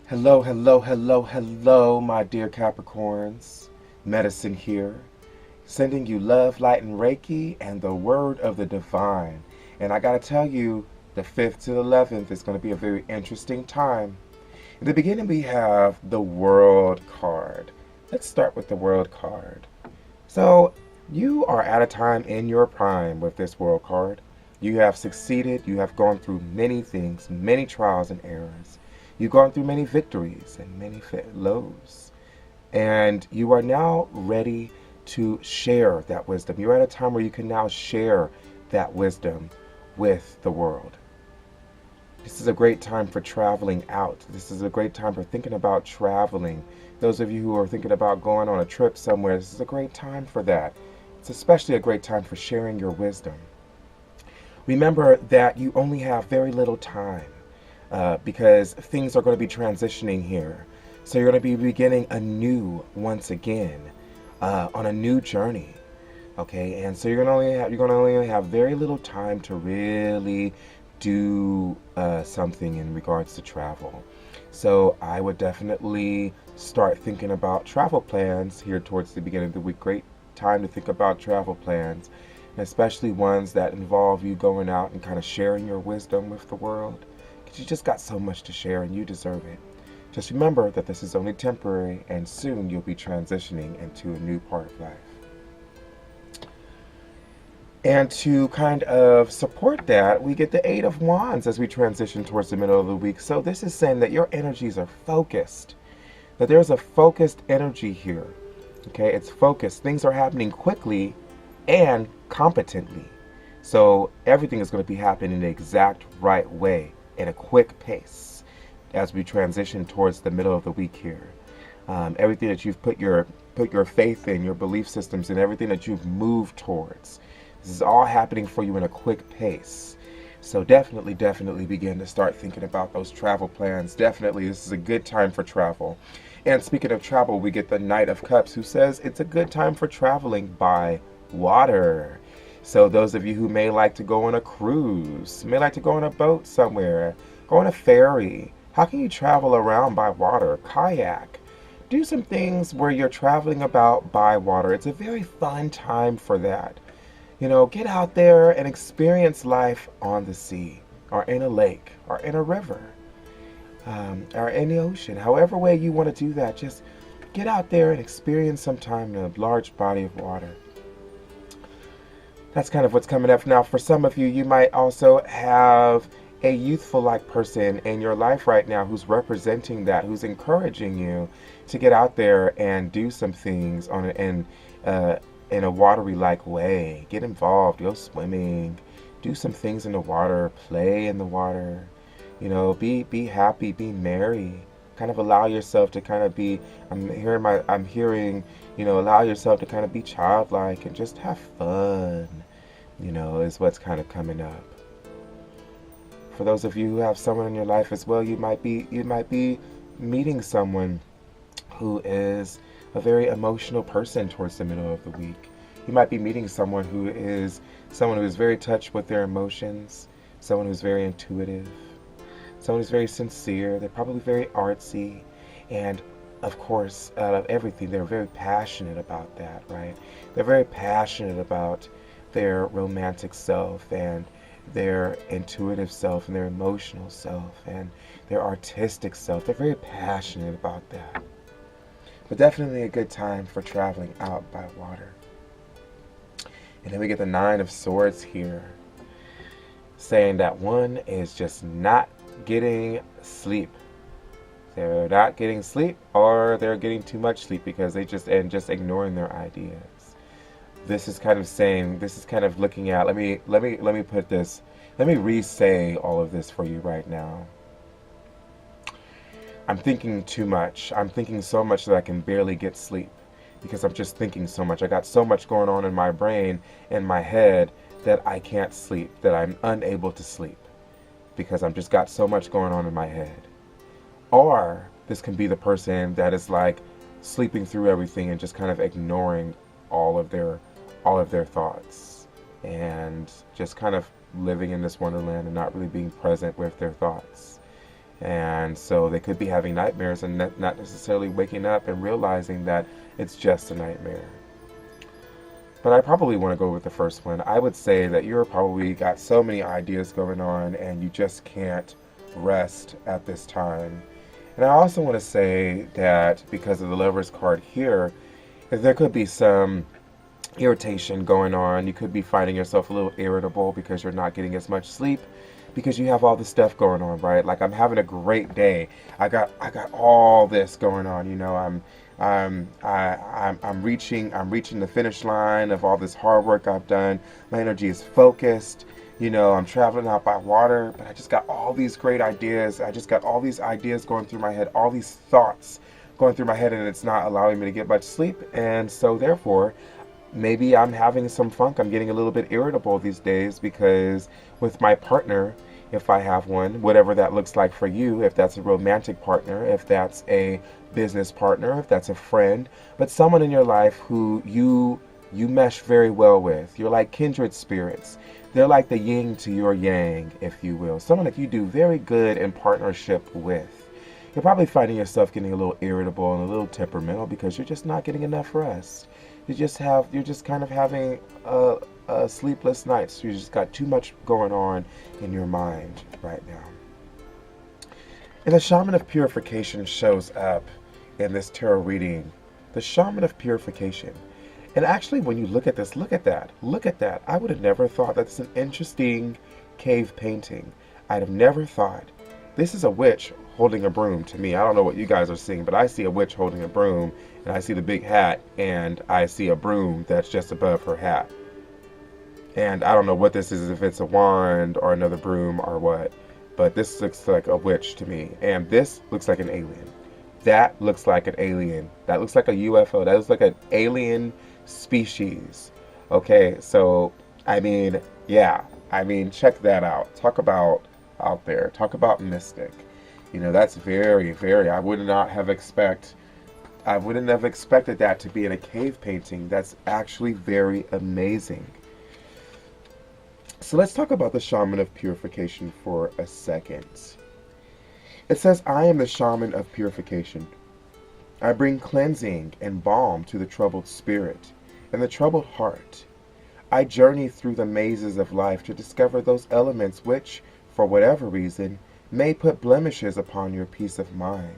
Hello, hello, hello, hello, my dear Capricorns. Medicine here, sending you love, light, and Reiki and the word of the divine. And I gotta tell you, the 5th to the 11th is going to be a very interesting time. In the beginning, we have the World card. Let's start with the World card. So, you are at a time in your prime with this World card. You have succeeded, you have gone through many things, many trials and errors. You've gone through many victories and many lows. And you are now ready to share that wisdom. You're at a time where you can now share that wisdom with the world. This is a great time for traveling out. This is a great time for thinking about traveling. Those of you who are thinking about going on a trip somewhere, this is a great time for that. It's especially a great time for sharing your wisdom. Remember that you only have very little time. Because things are going to be transitioning here. So you're going to be beginning anew once again on a new journey. Okay, and so you're going to only have very little time to really do something in regards to travel. So I would definitely start thinking about travel plans here towards the beginning of the week. Great time to think about travel plans, and especially ones that involve you going out and kind of sharing your wisdom with the world. You just got so much to share and you deserve it. Just remember that this is only temporary and soon you'll be transitioning into a new part of life. And to kind of support that, we get the 8 of Wands as we transition towards the middle of the week. So this is saying that your energies are focused, that there's a focused energy here. Okay, it's focused. Things are happening quickly and competently. So everything is going to be happening in the exact right way, in a quick pace as we transition towards the middle of the week here. Everything that you've put your faith in, your belief systems, and everything that you've moved towards, this is all happening for you in a quick pace. So definitely begin to start thinking about those travel plans. Definitely, this is a good time for travel. And speaking of travel, we get the Knight of Cups, who says it's a good time for traveling by water. So those of you who may like to go on a cruise, may like to go on a boat somewhere, go on a ferry, how can you travel around by water? Kayak. Do some things where you're traveling about by water. It's a very fun time for that. You know, get out there and experience life on the sea, or in a lake, or in a river, or in the ocean. However way you want to do that, just get out there and experience some time in a large body of water. That's kind of what's coming up. Now, for some of you, you might also have a youthful-like person in your life right now who's representing that, who's encouraging you to get out there and do some things in a watery-like way. Get involved, go swimming, do some things in the water, play in the water. You know, be happy, be merry. Kind of allow yourself to kind of be, I'm hearing, you know, allow yourself to kind of be childlike and just have fun, you know, is what's kind of coming up. For those of you who have someone in your life as well, you might be meeting someone who is a very emotional person towards the middle of the week. You might be meeting someone who is very touched with their emotions, someone who's very intuitive, someone who's very sincere. They're probably very artsy, and of course, out of everything, they're very passionate about that, right? They're very passionate about their romantic self and their intuitive self and their emotional self and their artistic self. They're very passionate about that. But definitely a good time for traveling out by water. And then we get the 9 of Swords here, saying that one is just not getting sleep. They're not getting sleep, or they're getting too much sleep because they just ignoring their ideas. This is kind of saying, this is kind of looking at, let me put this, let me re-say all of this for you right now. I'm thinking too much. I'm thinking so much that I can barely get sleep because I'm just thinking so much. I got so much going on in my brain and my head that I can't sleep, that I'm unable to sleep because I've just got so much going on in my head. Or this can be the person that is like sleeping through everything and just kind of ignoring all of their thoughts and just kind of living in this wonderland and not really being present with their thoughts. And so they could be having nightmares and not necessarily waking up and realizing that it's just a nightmare. But I probably want to go with the first one. I would say that you're probably got so many ideas going on and you just can't rest at this time. And I also want to say that because of the Lover's card here, there could be some irritation going on. You could be finding yourself a little irritable because you're not getting as much sleep because you have all this stuff going on, right? Like, I'm having a great day. I got all this going on. You know, I'm reaching the finish line of all this hard work I've done. My energy is focused. You know, I'm traveling out by water, but I just got all these great ideas. I just got all these ideas going through my head, all these thoughts going through my head, and it's not allowing me to get much sleep. And so therefore, maybe I'm having some funk. I'm getting a little bit irritable these days because with my partner, if I have one, whatever that looks like for you, if that's a romantic partner, if that's a business partner, if that's a friend, but someone in your life who you mesh very well with. You're like kindred spirits. They're like the yin to your yang, if you will. Someone that you do very good in partnership with. You're probably finding yourself getting a little irritable and a little temperamental because you're just not getting enough rest. You're just kind of having sleepless nights. You just got too much going on in your mind right now. And the Shaman of Purification shows up in this tarot reading. The Shaman of Purification. And actually, when you look at this, look at that. I would have never thought that's an interesting cave painting. I'd have never thought. This is a witch holding a broom to me. I don't know what you guys are seeing, but I see a witch holding a broom, and I see the big hat, and I see a broom that's just above her hat. And I don't know what this is, if it's a wand or another broom or what, but this looks like a witch to me. And this looks like an alien. That looks like an alien. That looks like a UFO. That looks like an alien species. Okay, so, I mean, yeah. I mean, check that out. Talk about out there. Talk about mystic. You know, that's very, very, I wouldn't have expected that to be in a cave painting. That's actually very amazing. So let's talk about the Shaman of Purification for a second. It says, I am the Shaman of Purification. I bring cleansing and balm to the troubled spirit and the troubled heart. I journey through the mazes of life to discover those elements which, for whatever reason, may put blemishes upon your peace of mind.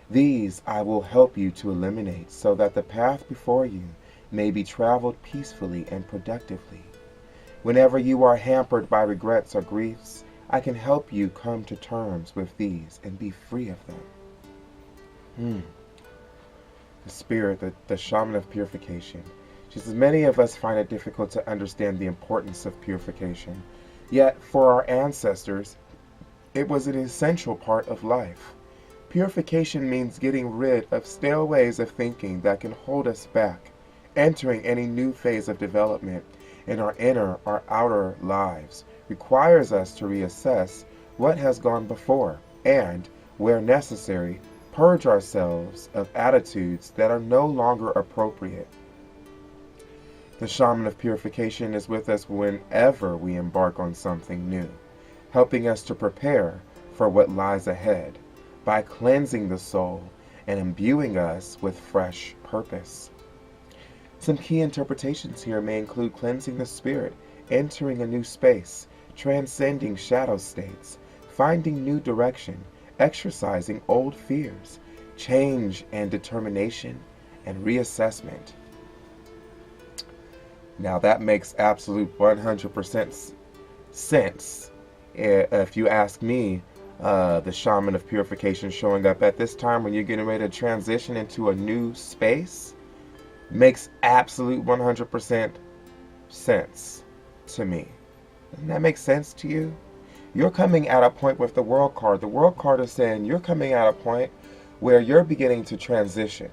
These I will help you to eliminate so that the path before you may be traveled peacefully and productively. Whenever you are hampered by regrets or griefs, I can help you come to terms with these and be free of them. The spirit, the Shaman of Purification. She says, many of us find it difficult to understand the importance of purification. Yet, for our ancestors, it was an essential part of life. Purification means getting rid of stale ways of thinking that can hold us back, entering any new phase of development in our inner or outer lives requires us to reassess what has gone before and, where necessary, purge ourselves of attitudes that are no longer appropriate. The Shaman of Purification is with us whenever we embark on something new, helping us to prepare for what lies ahead by cleansing the soul and imbuing us with fresh purpose. Some key interpretations here may include cleansing the spirit, entering a new space, transcending shadow states, finding new direction, exercising old fears, change and determination, and reassessment. Now that makes absolute 100% sense. If you ask me, the Shaman of Purification showing up at this time when you're getting ready to transition into a new space makes absolute 100% sense to me. Doesn't that make sense to you? You're coming at a point with the World card. The World card is saying you're coming at a point where you're beginning to transition.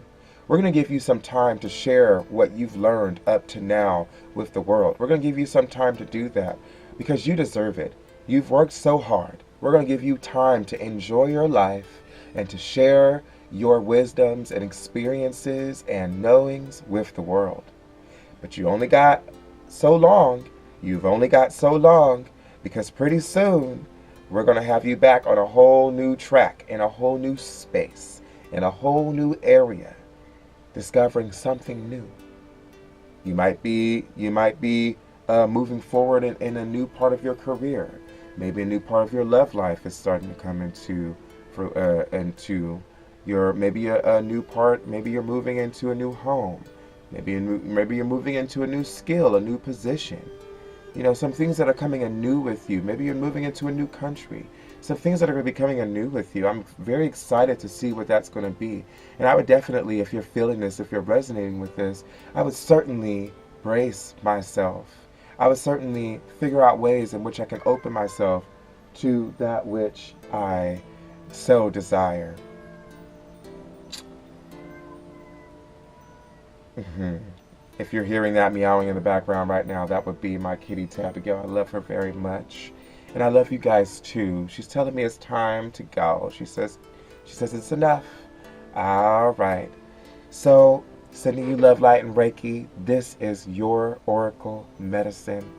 We're going to give you some time to share what you've learned up to now with the world. We're going to give you some time to do that because you deserve it. You've worked so hard. We're going to give you time to enjoy your life and to share your wisdoms and experiences and knowings with the world. But you only got so long. You've only got so long because pretty soon We're going to have you back on a whole new track, in a whole new space, in a whole new area, discovering something new. You might be moving forward in a new part of your career. Maybe a new part of your love life is starting to come into your, maybe a new part. Maybe you're moving into a new home. Maybe you're moving into a new skill, a new position. You know, some things that are coming anew with you. Maybe you're moving into a new country. Some things that are going to be coming anew with you. I'm very excited to see what that's going to be. And I would definitely, if you're feeling this, if you're resonating with this, I would certainly brace myself. I would certainly figure out ways in which I can open myself to that which I so desire. If you're hearing that meowing in the background right now, that would be my kitty Abigail. I love her very much. And I love you guys too. She's telling me it's time to go. She says it's enough. All right. So, sending you love, light, and Reiki. This is your Oracle Medicine.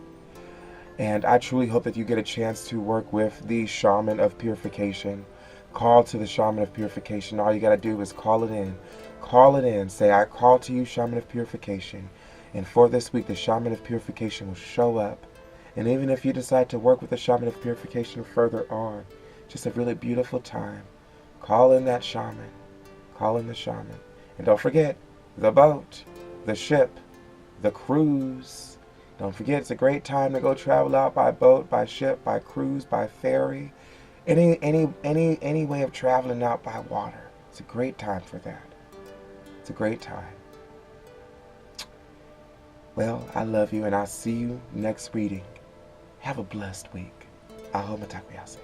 And I truly hope that you get a chance to work with the Shaman of Purification. Call to the Shaman of Purification. All you got to do is call it in. Call it in. Say, I call to you, Shaman of Purification. And for this week, the Shaman of Purification will show up. And even if you decide to work with the Shaman of Purification further on, just a really beautiful time. Call in that Shaman. Call in the Shaman. And don't forget, the boat, the ship, the cruise. Don't forget, it's a great time to go travel out by boat, by ship, by cruise, by ferry. Any way of traveling out by water. It's a great time for that. It's a great time. Well, I love you, and I'll see you next reading. Have a blessed week. Aho matakwayase.